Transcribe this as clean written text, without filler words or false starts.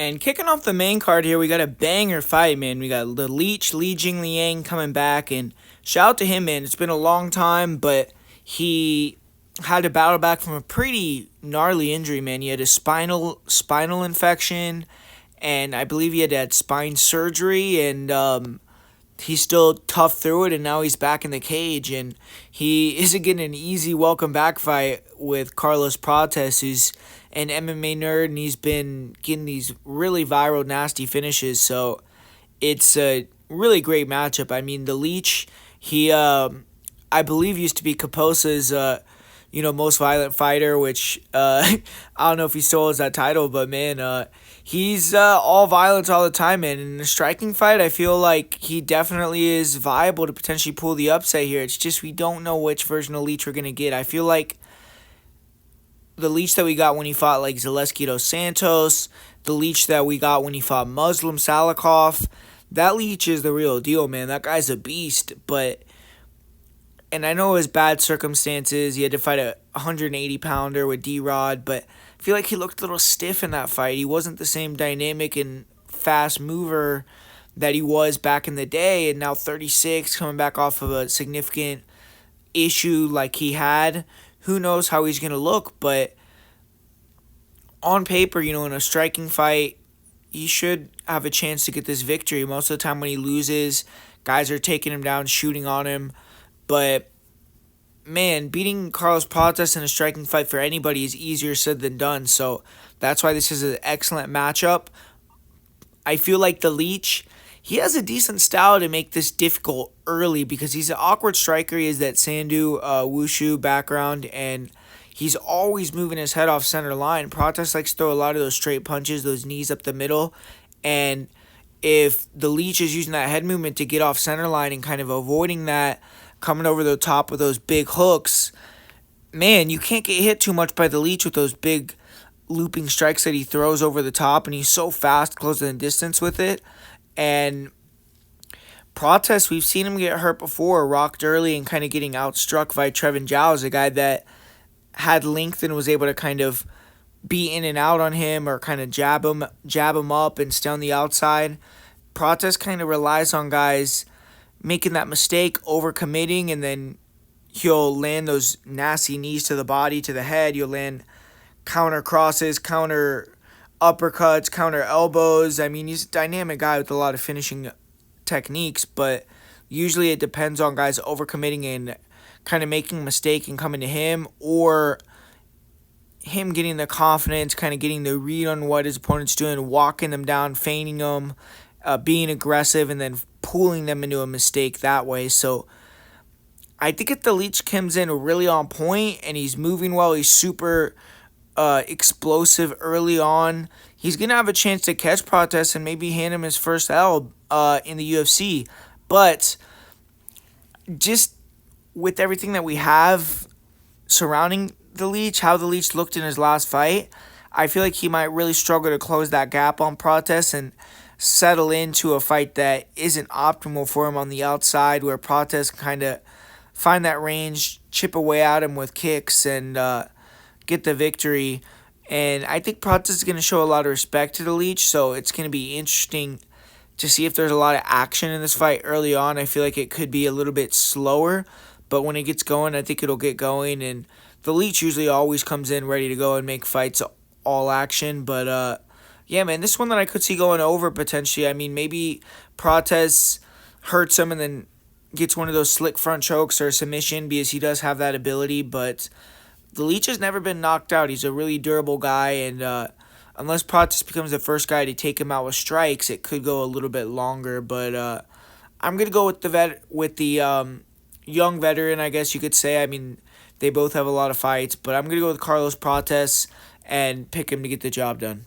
And kicking off the main card here, we got a banger fight, man. We got the Leech, Jingliang coming back, and shout out to him, man. It's been a long time, but he had to battle back from a pretty gnarly injury, man. He had a spinal infection, and I believe he had spine surgery, and he's still tough through it, and now he's back in the cage, and he isn't getting an easy welcome back fight with Carlos Prates, who's an MMA nerd, and he's been getting these really viral, nasty finishes. So it's a really great matchup. I mean, the Leech, he, I believe, used to be Kaposa's, most violent fighter, which I don't know if he still has that title, but man, he's all violence all the time, man. In a striking fight, I feel like he definitely is viable to potentially pull the upset here. It's just we don't know which version of Leech we're gonna get. I feel like the Leech that we got when he fought like Zaleski dos Santos, the Leech that we got when he fought Muslim Salikov, that Leech is the real deal, man. That guy's a beast, and I know it was bad circumstances. He had to fight a 180-pounder with D-Rod, but I feel like he looked a little stiff in that fight. He wasn't the same dynamic and fast mover that he was back in the day, and now 36, coming back off of a significant issue like he had. Who knows how he's going to look, but on paper, in a striking fight, he should have a chance to get this victory. Most of the time when he loses, guys are taking him down, shooting on him. But, man, beating Carlos Prates in a striking fight for anybody is easier said than done. So that's why this is an excellent matchup. I feel like the Leech, he has a decent style to make this difficult early because he's an awkward striker. He has that Sandu Wushu background, and he's always moving his head off center line. Prates likes to throw a lot of those straight punches, those knees up the middle, and if the Leech is using that head movement to get off center line and kind of avoiding that, coming over the top with those big hooks, man, you can't get hit too much by the Leech with those big looping strikes that he throws over the top, and he's so fast, closing the distance with it. And Prates, we've seen him get hurt before, rocked early and kind of getting outstruck by Trevin Giles, a guy that had length and was able to kind of be in and out on him or kind of jab him up and stay on the outside. Prates kind of relies on guys making that mistake, overcommitting, and then he'll land those nasty knees to the body, to the head. You'll land counter crosses, counter uppercuts, counter elbows. I mean, he's a dynamic guy with a lot of finishing techniques, but usually it depends on guys overcommitting and kind of making a mistake and coming to him, or him getting the confidence, kind of getting the read on what his opponent's doing, walking them down, feigning them, being aggressive, and then pulling them into a mistake that way. So I think if the Leech comes in really on point and he's moving well, he's super explosive early on, he's going to have a chance to catch Prates and maybe hand him his first L in the UFC. But just with everything that we have surrounding the Leech, how the Leech looked in his last fight, I feel like he might really struggle to close that gap on Prates and settle into a fight that isn't optimal for him on the outside, where Prates can kind of find that range, chip away at him with kicks, and get the victory. And I think Prates is going to show a lot of respect to the Leech, so it's going to be interesting to see if there's a lot of action in this fight early on. I feel like it could be a little bit slower, but when it gets going, I think it'll get going. And the Leech usually always comes in ready to go and make fights all action. But yeah, man, this one that I could see going over potentially. I mean, maybe Prates hurts him and then gets one of those slick front chokes or a submission, because he does have that ability. But the Leech has never been knocked out. He's a really durable guy, and unless Prates becomes the first guy to take him out with strikes, it could go a little bit longer. But I'm gonna go with the young veteran, I guess you could say. I mean, they both have a lot of fights, but I'm gonna go with Carlos Prates and pick him to get the job done.